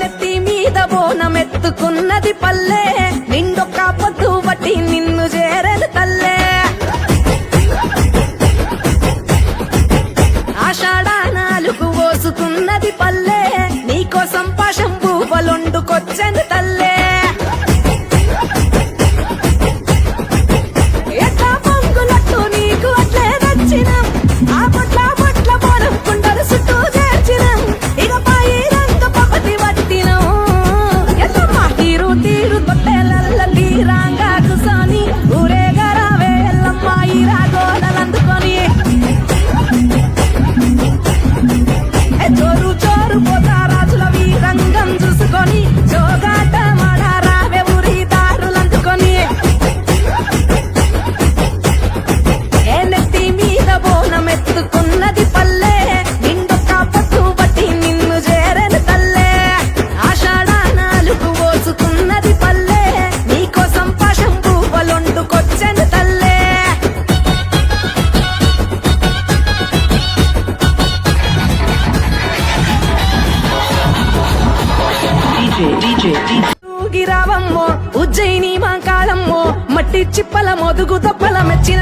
నెత్తి మీద బోనమెత్తుకున్నది పల్లె నిండొక్క పొద్దు బట్టి నిన్ను చేరదు తల్లే ఆషాఢానాలుగు పోసుకున్నది పల్లె నీకోసం పాశం పూవలొండుకొచ్చను తల్లే ఎట్లా పొంగులట్టు నీకు అట్లే నచ్చినం ఆ పొట్ల పొట్ల బోనం కుండలు చుట్టూ చేర్చినం ఇక పై రంగ పపతి వట్టినం ఎల్లమ్మ తీరు తీరు తొట్టెలల్ల తీరాంగా కూసోని ఊరేగరావే ఎల్లమ్మ ఈ రాగోలలందుకొని చోరు చోరు పోతా రాజుల వీరంగం చూసుకొని జోగాట మాడారావే ఊరి దారులందుకొని నెత్తి మీద బోనమెత్తుకున్నది పల్లె నిండొక్క పొద్దు బట్టి నిన్ను చేరను తల్లే ఆషాఢానాలుగు పోసుకున్నది పల్లె నీకోసం పాశం పూవలొండుకొచ్చను తల్లే గిరావమ్మో ఉజ్జయిని మాంకాళమ్మో మట్టి చిప్పల మొదుగు దప్పల మెచ్చిన